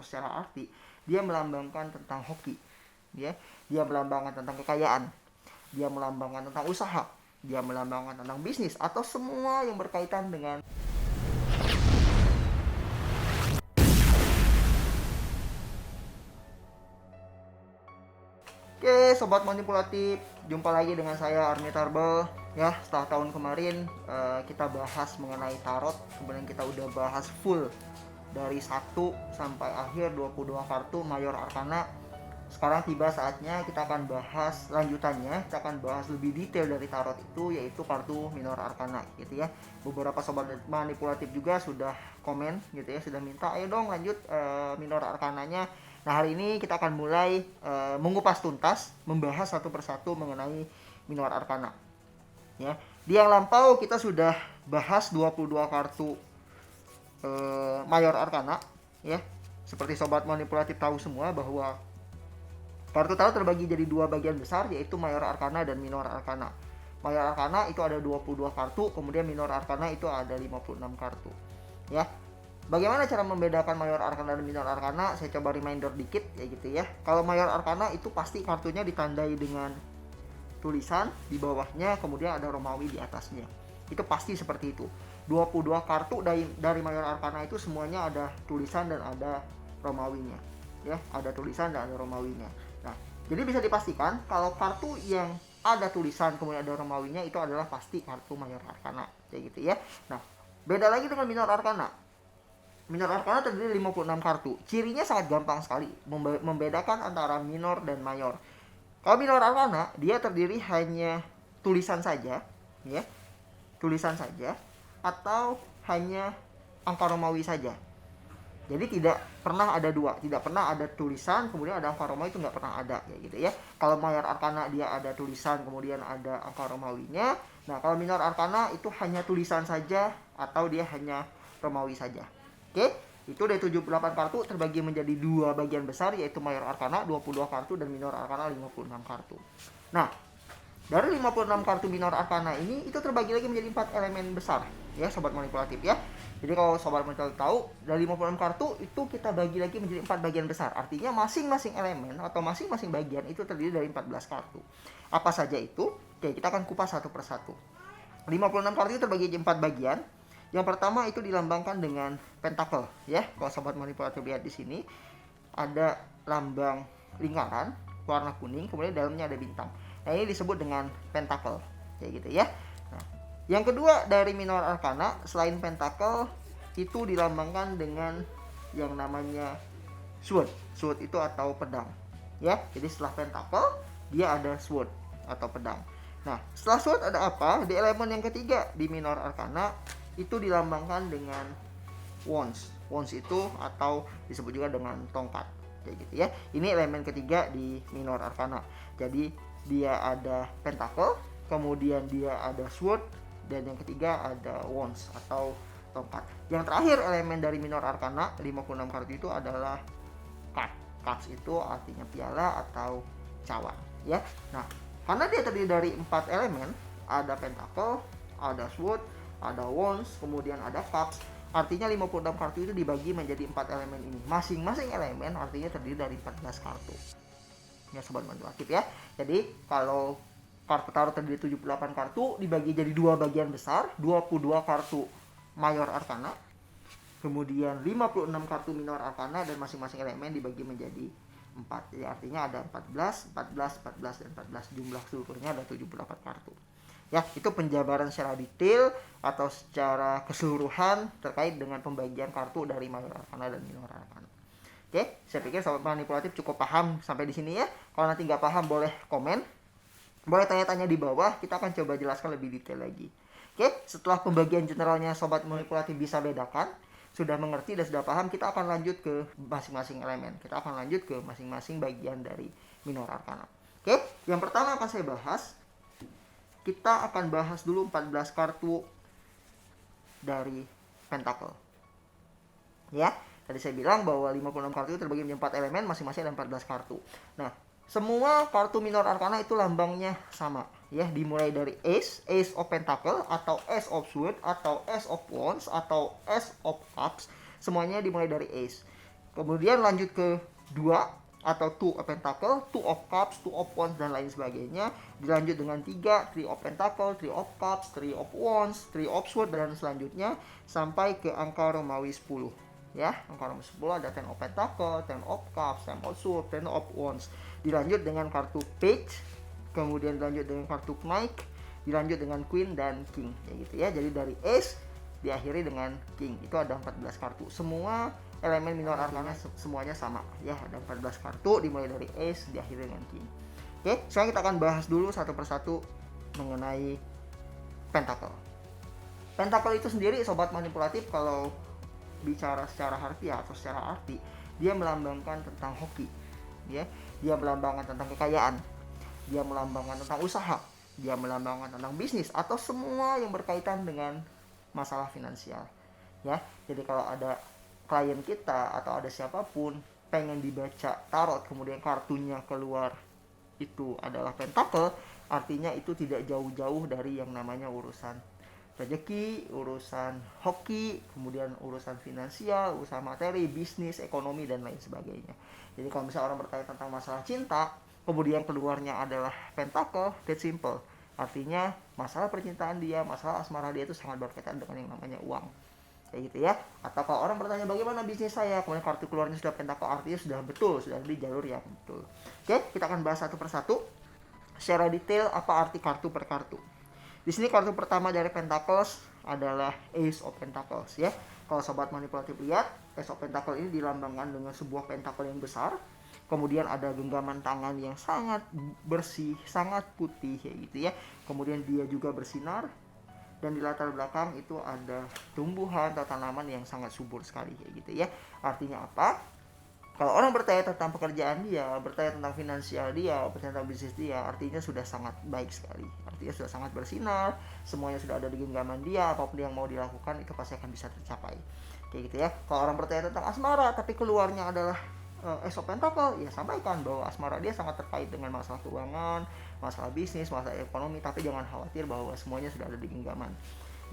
atau secara arti dia melambangkan tentang hoki, ya. Dia melambangkan tentang kekayaan, dia melambangkan tentang usaha, dia melambangkan tentang bisnis atau semua yang berkaitan dengan. Oke, sobat manipulatif, jumpa lagi dengan saya Army Tarbel. Ya, setelah tahun kemarin kita bahas mengenai tarot, kemudian kita udah bahas full dari 1 sampai akhir 22 kartu Mayor Arcana. Sekarang tiba saatnya kita akan bahas lanjutannya, kita akan bahas lebih detail dari tarot itu, yaitu kartu Minor Arcana gitu ya. Beberapa sobat manipulatif juga sudah komen gitu ya, sudah minta ayo dong lanjut Minor Arcananya. Nah, hari ini kita akan mulai mengupas tuntas, membahas satu persatu mengenai Minor Arcana. Ya, di yang lampau kita sudah bahas 22 kartu Mayor Arcana, ya. Seperti sobat manipulatif tahu semua bahwa kartu tarot terbagi jadi 2 bagian besar, yaitu Mayor Arcana dan Minor Arcana. Mayor Arcana itu ada 22 kartu, kemudian Minor Arcana itu ada 56 kartu. Ya. Bagaimana cara membedakan Mayor Arcana dan Minor Arcana? Saya coba reminder dikit ya gitu ya. Kalau Mayor Arcana itu pasti kartunya ditandai dengan tulisan di bawahnya, kemudian ada Romawi di atasnya. Itu pasti seperti itu. 22 kartu dari Mayor Arcana itu semuanya ada tulisan dan ada Romawinya. Ya, ada tulisan dan ada Romawinya. Nah, jadi bisa dipastikan kalau kartu yang ada tulisan kemudian ada Romawinya itu adalah pasti kartu Mayor Arcana, kayak gitu ya. Nah, beda lagi dengan Minor Arcana. Minor Arcana terdiri dari 56 kartu. Cirinya sangat gampang sekali membedakan antara minor dan mayor. Kalau Minor Arcana dia terdiri hanya tulisan saja, ya. Tulisan saja atau hanya angka Romawi saja. Jadi tidak pernah ada dua, tidak pernah ada tulisan kemudian ada angka Romawi, itu nggak pernah ada kayak gitu ya. Kalau Mayor Arcana dia ada tulisan kemudian ada angka Romawinya. Nah, kalau Minor Arcana itu hanya tulisan saja atau dia hanya Romawi saja. Oke, itu dari 78 kartu terbagi menjadi 2 bagian besar, yaitu Mayor Arcana 22 kartu dan Minor Arcana 56 kartu. Nah, dari 56 kartu Minor Arcana ini itu terbagi lagi menjadi 4 elemen besar ya sobat manipulatif ya. Jadi kalau sobat manipulatif tahu, dari 56 kartu itu kita bagi lagi menjadi 4 bagian besar. Artinya masing-masing elemen atau masing-masing bagian itu terdiri dari 14 kartu. Apa saja itu? Oke, kita akan kupas satu persatu. 56 kartu itu terbagi menjadi 4 bagian. Yang pertama itu dilambangkan dengan pentacle ya. Kalau sobat manipulatif lihat di sini ada lambang lingkaran warna kuning, kemudian dalamnya ada bintang. Nah, ini disebut dengan pentacle kayak gitu ya. Nah, yang kedua dari Minor Arcana selain pentacle itu dilambangkan dengan yang namanya sword. Sword itu atau pedang ya. Jadi setelah pentacle dia ada sword atau pedang. Nah, setelah sword ada apa? Di elemen yang ketiga di Minor Arcana itu dilambangkan dengan wands. Wands itu atau disebut juga dengan tongkat kayak gitu ya. Ini elemen ketiga di Minor Arcana. Jadi dia ada pentacle, kemudian dia ada sword, dan yang ketiga ada wands atau tongkat. Yang terakhir elemen dari Minor Arcana 56 kartu itu adalah card. Cards itu artinya piala atau cawan ya. Nah, karena dia terdiri dari 4 elemen, ada pentacle, ada sword, ada wands, kemudian ada cups. Artinya 56 kartu itu dibagi menjadi 4 elemen ini. Masing-masing elemen artinya terdiri dari 14 kartu. Ya sobat manipulatif ya. Jadi kalau kartu tarot terdiri 78 kartu dibagi jadi 2 bagian besar, 22 kartu Mayor Arcana, kemudian 56 kartu Minor Arcana, dan masing-masing elemen dibagi menjadi 4. Jadi artinya ada 14, 14, 14 dan 14. Jumlah seluruhnya ada 78 kartu. Ya, itu penjabaran secara detail atau secara keseluruhan terkait dengan pembagian kartu dari Mayor Arcana dan Minor Arcana. Oke, saya pikir sobat manipulatif cukup paham sampai di sini ya. Kalau nanti nggak paham boleh komen, boleh tanya-tanya di bawah, kita akan coba jelaskan lebih detail lagi. Oke, setelah pembagian generalnya sobat manipulatif bisa bedakan, sudah mengerti dan sudah paham, kita akan lanjut ke masing-masing elemen. Kita akan lanjut ke masing-masing bagian dari Minor Arcana. Oke, yang pertama akan saya bahas, kita akan bahas dulu 14 kartu dari pentacle. Ya, tadi saya bilang bahwa 56 kartu itu terbagi menjadi 4 elemen, masing-masing ada 14 kartu. Nah, semua kartu Minor Arcana itu lambangnya sama, ya, dimulai dari Ace, Ace of Pentacle atau Ace of Sword atau Ace of Wands atau Ace of Cups, semuanya dimulai dari Ace. Kemudian lanjut ke 2 atau two of pentacle, two of cups, two of wands dan lain sebagainya. Dilanjut dengan 3, three of pentacle, three of cups, three of wands, three of sword dan selanjutnya sampai ke angka Romawi 10. Ya, angka Romawi 10 ada ten of pentacle, ten of cups, ten of sword, ten of wands. Dilanjut dengan kartu page, kemudian dilanjut dengan kartu knight, dilanjut dengan queen dan king, ya gitu ya. Jadi dari ace diakhiri dengan king. Itu ada 14 kartu. Semua elemen minor arkana semuanya sama ya, ada 14 kartu dimulai dari ace diakhiri dengan king. Oke, sekarang kita akan bahas dulu satu persatu mengenai pentacle. Pentacle itu sendiri sobat manipulatif, kalau bicara secara harfiah atau secara arti, dia melambangkan tentang hoki ya, dia melambangkan tentang kekayaan, dia melambangkan tentang usaha, dia melambangkan tentang bisnis atau semua yang berkaitan dengan masalah finansial ya. Jadi kalau ada klien kita atau ada siapapun pengen dibaca tarot kemudian kartunya keluar itu adalah pentacle, artinya itu tidak jauh-jauh dari yang namanya urusan rezeki, urusan hoki, kemudian urusan finansial, usaha materi, bisnis, ekonomi dan lain sebagainya. Jadi kalau misalnya orang bertanya tentang masalah cinta kemudian keluarnya adalah pentacle, that's simple. Artinya masalah percintaan dia, masalah asmara dia itu sangat berkaitan dengan yang namanya uang, kayak gitu ya. Atau kalau orang bertanya bagaimana bisnis saya, kemudian kartu keluarnya sudah pentacle, artinya sudah betul, sudah di jalur yang betul. Oke, kita akan bahas satu persatu secara detail apa arti kartu per kartu. Di sini kartu pertama dari Pentacles adalah Ace of Pentacles ya. Kalau sobat manipulatif lihat, Ace of Pentacles ini dilambangkan dengan sebuah pentacle yang besar. Kemudian ada genggaman tangan yang sangat bersih, sangat putih ya gitu ya. Kemudian dia juga bersinar dan di latar belakang itu ada tumbuhan atau tanaman yang sangat subur sekali ya gitu ya. Artinya apa? Kalau orang bertanya tentang pekerjaan dia, bertanya tentang finansial dia, bertanya tentang bisnis dia, artinya sudah sangat baik sekali. Artinya sudah sangat bersinar, semuanya sudah ada di genggaman dia, apapun yang mau dilakukan itu pasti akan bisa tercapai. Kayak gitu ya. Kalau orang bertanya tentang asmara, tapi keluarnya adalah Ace of Pentacle, ya sampaikan bahwa asmara dia sangat terkait dengan masalah keuangan, masalah bisnis, masalah ekonomi, tapi jangan khawatir bahwa semuanya sudah ada di genggaman.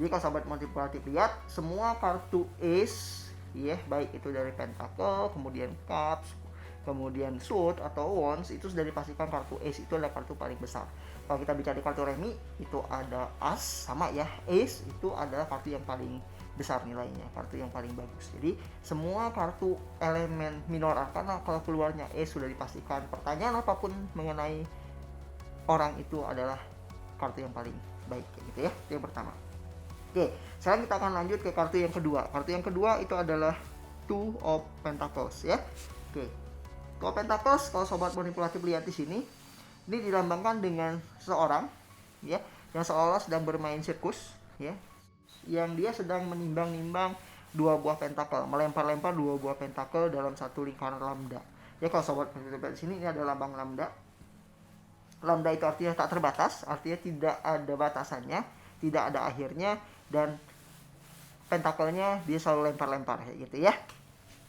Jadi kalau sahabat manipulatif lihat, semua kartu Ace ya, baik itu dari pentacle, kemudian cups, kemudian sword atau wands, itu sudah dipastikan kartu ace itu adalah kartu paling besar. Kalau kita bicara di kartu remi itu ada as sama ya, ace itu adalah kartu yang paling besar nilainya, kartu yang paling bagus. Jadi semua kartu elemen minor arkana kalau keluarnya ace sudah dipastikan pertanyaan apapun mengenai orang itu adalah kartu yang paling baik gitu ya. Itu yang pertama. Oke, sekarang kita akan lanjut ke kartu yang kedua. Kartu yang kedua itu adalah Two of Pentacles ya. Oke. Two of Pentacles kalau sobat manipulatif lihat di sini, ini dilambangkan dengan seorang ya yang seolah sedang bermain sirkus ya. Yang dia sedang menimbang-nimbang dua buah pentacle, melempar-lempar dua buah pentacle dalam satu lingkaran lambda. Ya kalau sobat manipulatif di sini ini ada lambang lambda. Lambda itu artinya tak terbatas, artinya tidak ada batasannya, tidak ada akhirnya, dan pentakelnya dia selalu lempar-lempar kayak gitu ya.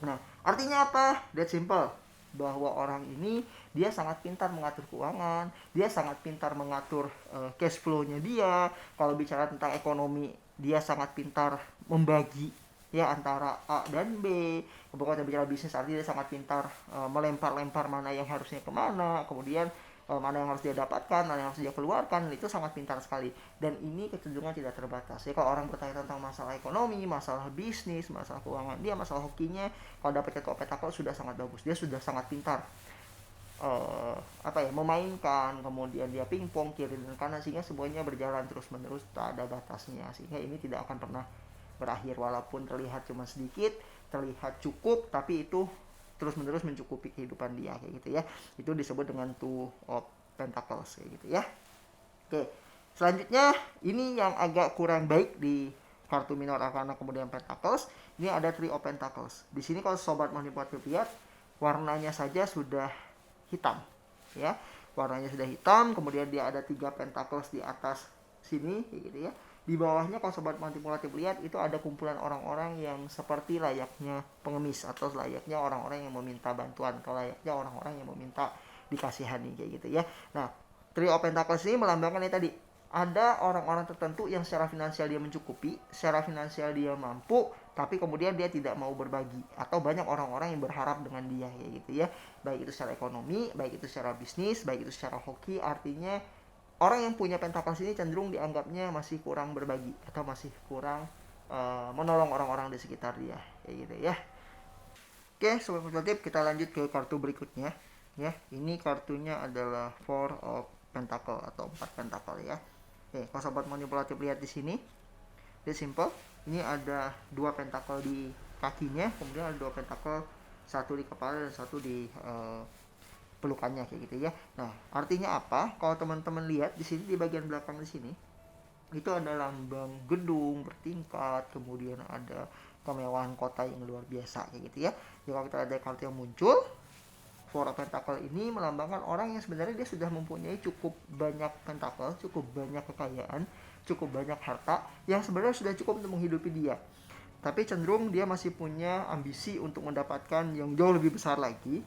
Nah, artinya apa? That simple. Bahwa orang ini dia sangat pintar mengatur keuangan, dia sangat pintar mengatur cash flow-nya dia. Kalau bicara tentang ekonomi, dia sangat pintar membagi ya antara A dan B. Kalau bicara bisnis, artinya dia sangat pintar melempar-lempar mana yang harusnya kemana, kemudian mana yang harus dia dapatkan, mana yang harus dia keluarkan, itu sangat pintar sekali. Dan ini kecenderungan tidak terbatas. Jadi kalau orang bertanya tentang masalah ekonomi, masalah bisnis, masalah keuangan dia, masalah hokinya, kalau dapat kartu pentacle sudah sangat bagus. Dia sudah sangat pintar memainkan, kemudian dia pingpong kiri dan kanan sehingga semuanya berjalan terus menerus, tak ada batasnya, sehingga ini tidak akan pernah berakhir. Walaupun terlihat cuma sedikit, terlihat cukup, tapi itu terus menerus mencukupi kehidupan dia kayak gitu ya. Itu disebut dengan Two of Pentacles kayak gitu ya. Oke, selanjutnya ini yang agak kurang baik di kartu minor arkana kemudian Pentacles, ini ada Three of Pentacles. Di sini kalau sobat manipulatif lihat, warnanya saja sudah hitam ya. Warnanya sudah hitam, kemudian dia ada 3 pentacles di atas sini kayak gitu ya. Di bawahnya kalau sobat manipulatif lihat itu ada kumpulan orang-orang yang seperti layaknya pengemis atau layaknya orang-orang yang meminta bantuan, atau layaknya orang-orang yang meminta dikasihani kayak gitu ya. Nah, Three of Pentacles ini melambangkan ini tadi, ada orang-orang tertentu yang secara finansial dia mencukupi, secara finansial dia mampu, tapi kemudian dia tidak mau berbagi, atau banyak orang-orang yang berharap dengan dia kayak gitu ya, baik itu secara ekonomi, baik itu secara bisnis, baik itu secara hoki. Artinya orang yang punya pentacles ini cenderung dianggapnya masih kurang berbagi atau masih kurang menolong orang-orang di sekitar dia kayak gitu ya. Oke, sobat manipulatif, kita lanjut ke kartu berikutnya ya. Ini kartunya adalah Four of Pentacle atau 4 pentacle ya. Oke, kalau sobat manipulatif lihat di sini, dia simple. Ini ada 2 pentacle di kakinya, kemudian ada 2 pentacle, satu di kepala dan satu di pelukannya kayak gitu ya. Nah, artinya apa? Kalau teman-teman lihat di sini di bagian belakang di sini, itu ada lambang gedung bertingkat, kemudian ada kemewahan kota yang luar biasa kayak gitu ya. Jadi kalau kita ada kartu yang muncul, Four of Pentacle ini melambangkan orang yang sebenarnya dia sudah mempunyai cukup banyak pentacle, cukup banyak kekayaan, cukup banyak harta yang sebenarnya sudah cukup untuk menghidupi dia. Tapi cenderung dia masih punya ambisi untuk mendapatkan yang jauh lebih besar lagi.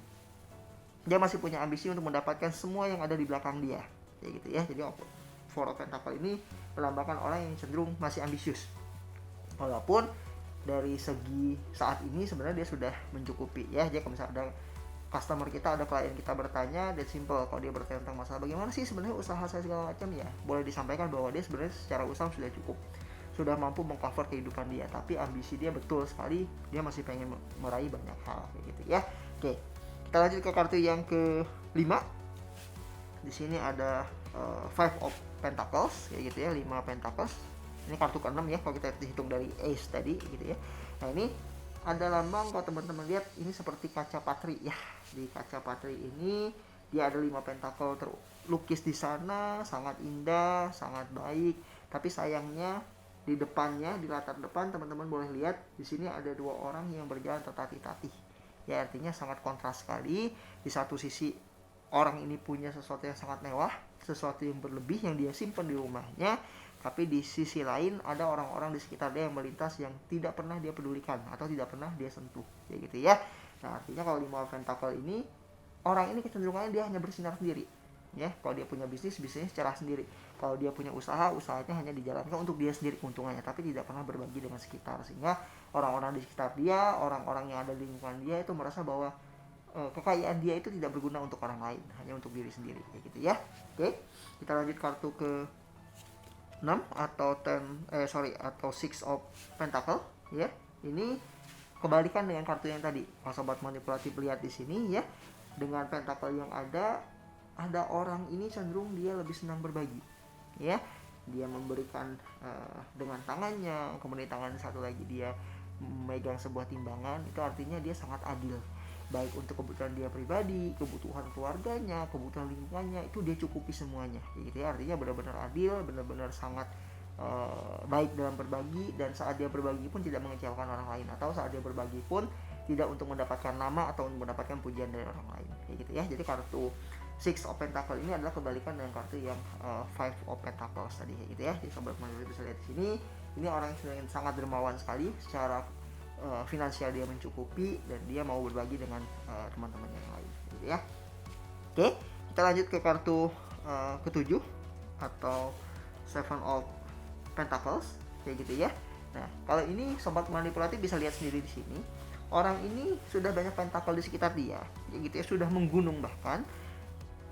Dia masih punya ambisi untuk mendapatkan semua yang ada di belakang dia kayak gitu ya. Jadi Four of Pentacle ini melambangkan orang yang cenderung masih ambisius, walaupun dari segi saat ini sebenarnya dia sudah mencukupi ya. Jadi kalau misalnya ada customer kita, ada klien kita bertanya, dan simple, kalau dia bertanya tentang masalah bagaimana sih sebenarnya usaha saya segala macam, ya boleh disampaikan bahwa dia sebenarnya secara usaha sudah cukup, sudah mampu mengcover kehidupan dia, tapi ambisi dia betul sekali, dia masih pengen meraih banyak hal kayak gitu ya. Oke, kita lanjut ke kartu yang ke-5. Di sini ada Five of Pentacles kayak gitu ya, 5 Pentacles. Ini kartu ke-6 ya kalau kita hitung dari Ace tadi gitu ya. Nah, ini ada lambang, kalau teman-teman lihat ini seperti kaca patri ya. Di kaca patri ini dia ada 5 pentakel terlukis di sana, sangat indah, sangat baik. Tapi sayangnya di depannya, di latar depan, teman-teman boleh lihat di sini ada 2 orang yang berjalan tertatih-tatih. Ya, artinya sangat kontras sekali. Di satu sisi orang ini punya sesuatu yang sangat mewah, sesuatu yang berlebih yang dia simpan di rumahnya, tapi di sisi lain ada orang-orang di sekitar dia yang melintas yang tidak pernah dia pedulikan atau tidak pernah dia sentuh kayak gitu ya. Nah, artinya kalau 5 pentakel ini, orang ini kecenderungannya dia hanya bersinar sendiri ya. Kalau dia punya bisnis, bisnisnya secara sendiri. Kalau dia punya usaha, usahanya hanya dijalankan untuk dia sendiri keuntungannya, tapi tidak pernah berbagi dengan sekitar, sehingga orang-orang di sekitar dia, orang-orang yang ada di lingkungan dia itu merasa bahwa kekayaan dia itu tidak berguna untuk orang lain, hanya untuk diri sendiri kayak gitu ya. Oke, kita lanjut kartu ke 6 atau atau 6 of Pentacle ya. Ini kebalikan dengan kartu yang tadi. Kalau sobat manipulatif lihat di sini ya, dengan pentacle yang ada orang ini cenderung dia lebih senang berbagi ya. Dia memberikan dengan tangannya, kemudian tangan satu lagi dia memegang sebuah timbangan. Itu artinya dia sangat adil, baik untuk kebutuhan dia pribadi, kebutuhan keluarganya, kebutuhan lingkungannya, itu dia cukupi semuanya gitu ya. Artinya benar-benar adil, benar-benar sangat baik dalam berbagi, dan saat dia berbagi pun tidak mengecewakan orang lain, atau saat dia berbagi pun tidak untuk mendapatkan nama atau mendapatkan pujian dari orang lain kayak gitu ya. Jadi kartu Six of Pentacle ini adalah kebalikan dengan kartu yang Five of Pentacles tadi kayak gitu ya. Jadi sobat manipulatif bisa lihat di sini, ini orang yang sangat dermawan sekali, secara finansial dia mencukupi, dan dia mau berbagi dengan teman-teman yang lain gitu ya. Oke, kita lanjut ke kartu ke-7 atau Seven of Pentacles kayak gitu ya. Nah, kalau ini sobat manipulatif bisa lihat sendiri di sini, orang ini sudah banyak pentacle di sekitar dia kayak gitu ya, sudah menggunung, bahkan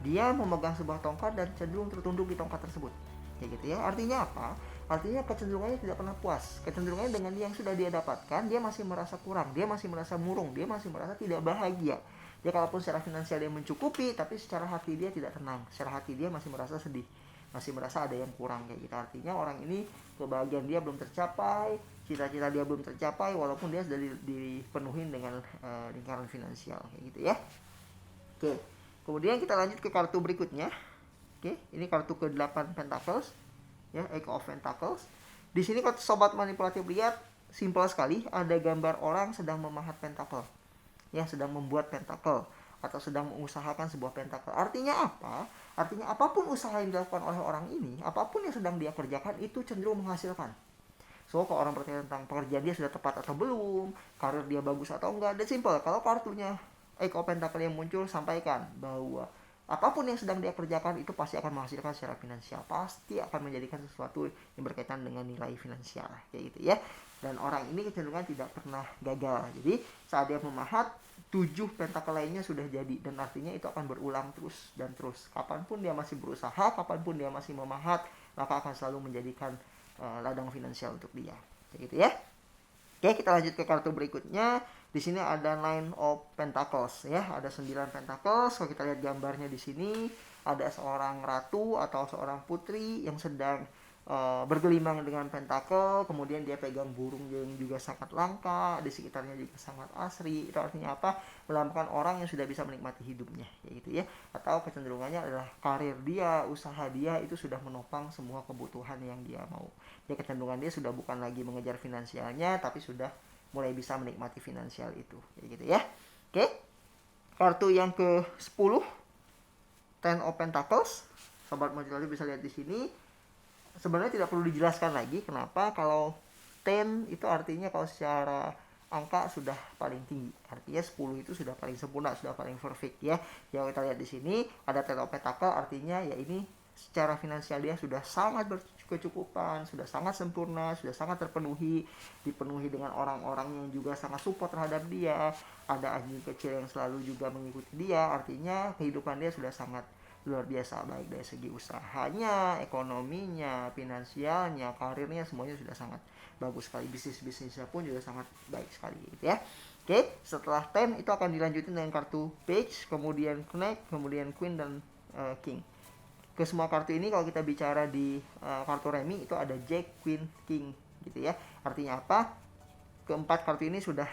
dia memegang sebuah tongkat dan cenderung tertunduk di tongkat tersebut kayak gitu ya. Artinya apa? Artinya kecenderungannya tidak pernah puas, kecenderungannya dengan yang sudah dia dapatkan dia masih merasa kurang, dia masih merasa murung, dia masih merasa tidak bahagia. Dia kalaupun secara finansial dia mencukupi, tapi secara hati dia tidak tenang, secara hati dia masih merasa sedih, masih merasa ada yang kurang kayak gitu. Artinya orang ini kebahagiaan dia belum tercapai, cita-cita dia belum tercapai, walaupun dia sudah dipenuhi dengan lingkaran finansial kayak gitu ya. Oke, kemudian kita lanjut ke kartu berikutnya. Oke, ini kartu ke-8 Pentacles ya, Eight of Pentacles. Di sini kalau sobat manipulatif lihat, simpel sekali, ada gambar orang sedang memahat pentacle ya, sedang membuat pentacle atau sedang mengusahakan sebuah pentacle. Artinya apa? Artinya apapun usaha yang dilakukan oleh orang ini, apapun yang sedang dia kerjakan, itu cenderung menghasilkan. So, kalau orang bertanya tentang pekerjaan dia sudah tepat atau belum, karir dia bagus atau enggak, dan simple, kalau kartunya Eight of Pentacle yang muncul, sampaikan bahwa apapun yang sedang dia kerjakan itu pasti akan menghasilkan secara finansial, pasti akan menjadikan sesuatu yang berkaitan dengan nilai finansial kayak gitu ya. dan orang ini kecenderungan tidak pernah gagal. Jadi saat dia memahat, 7 pentakel lainnya sudah jadi, dan artinya itu akan berulang terus dan terus. Kapanpun dia masih berusaha, kapanpun dia masih memahat, maka akan selalu menjadikan ladang finansial untuk dia. Begitu ya. Oke, kita lanjut ke kartu berikutnya. Di sini ada Nine of Pentacles ya, ada 9 pentacles. Kalau kita lihat gambarnya di sini, ada seorang ratu atau seorang putri yang sedang bergelimang dengan pentakel, kemudian dia pegang burung yang juga sangat langka, di sekitarnya juga sangat asri. Itu artinya apa? Melambangkan orang yang sudah bisa menikmati hidupnya, gitu ya. Atau kecenderungannya adalah karir dia, usaha dia itu sudah menopang semua kebutuhan yang dia mau. Ya, kecenderungan dia sudah bukan lagi mengejar finansialnya, tapi sudah mulai bisa menikmati finansial itu, gitu ya. Oke. Kartu yang ke-10, Ten of Pentacles. Sobat Motivasi bisa lihat di sini. Sebenarnya tidak perlu dijelaskan lagi kenapa. Kalau 10 itu artinya kalau secara angka sudah paling tinggi, artinya 10 itu sudah paling sempurna, sudah paling perfect ya. Yang kita lihat di sini ada Ten of Pentacles, artinya ya ini secara finansial dia sudah sangat berkecukupan, sudah sangat sempurna, sudah sangat terpenuhi, dipenuhi dengan orang-orang yang juga sangat support terhadap dia, ada anjing kecil yang selalu juga mengikuti dia. Artinya kehidupan dia sudah sangat luar biasa, baik dari segi usahanya, ekonominya, finansialnya, karirnya, semuanya sudah sangat bagus sekali. Bisnisnya pun juga sangat baik sekali, gitu ya. Oke, setelah 10 itu akan dilanjutin dengan kartu Page, kemudian Knight, kemudian Queen dan King. Ke semua kartu ini kalau kita bicara di kartu remi itu ada Jack, Queen, King, gitu ya. Artinya apa? Keempat kartu ini sudah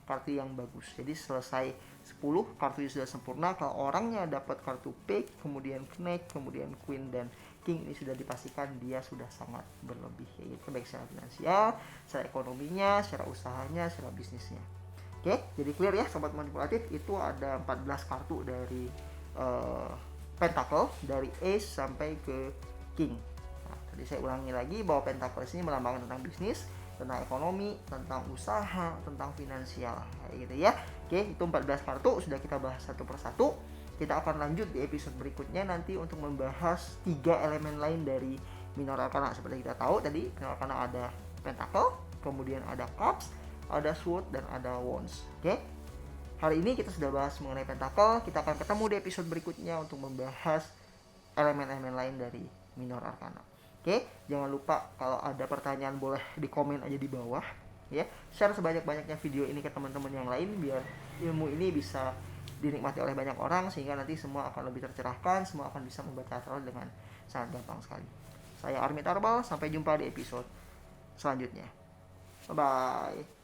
kartu yang bagus. Jadi selesai 10 kartu sudah sempurna. Kalau orangnya dapat kartu Page, kemudian Knight, kemudian Queen dan King, ini sudah dipastikan dia sudah sangat berlebih, yaitu baik secara finansial, secara ekonominya, secara usahanya, secara bisnisnya. Oke, jadi clear ya sobat manipulatif. Itu ada 14 kartu dari Pentacle, dari Ace sampai ke King. Nah, tadi saya ulangi lagi bahwa Pentacle ini melambangkan tentang bisnis, tentang ekonomi, tentang usaha, tentang finansial, gitu ya. Oke, itu 14 kartu sudah kita bahas satu persatu. Kita akan lanjut di episode berikutnya nanti untuk membahas 3 elemen lain dari minor arcana. Seperti kita tahu tadi, minor arcana ada Pentacle, kemudian ada Cups, ada Sword, dan ada Wands. Oke. Hari ini kita sudah bahas mengenai Pentacle. Kita akan ketemu di episode berikutnya untuk membahas elemen-elemen lain dari minor arcana. Oke, jangan lupa kalau ada pertanyaan boleh di komen aja di bawah ya. Share sebanyak-banyaknya video ini ke teman-teman yang lain biar ilmu ini bisa dinikmati oleh banyak orang, sehingga nanti semua akan lebih tercerahkan, semua akan bisa membaca tarot dengan sangat gampang sekali. Saya Armi Tarbal, sampai jumpa di episode selanjutnya. Bye bye.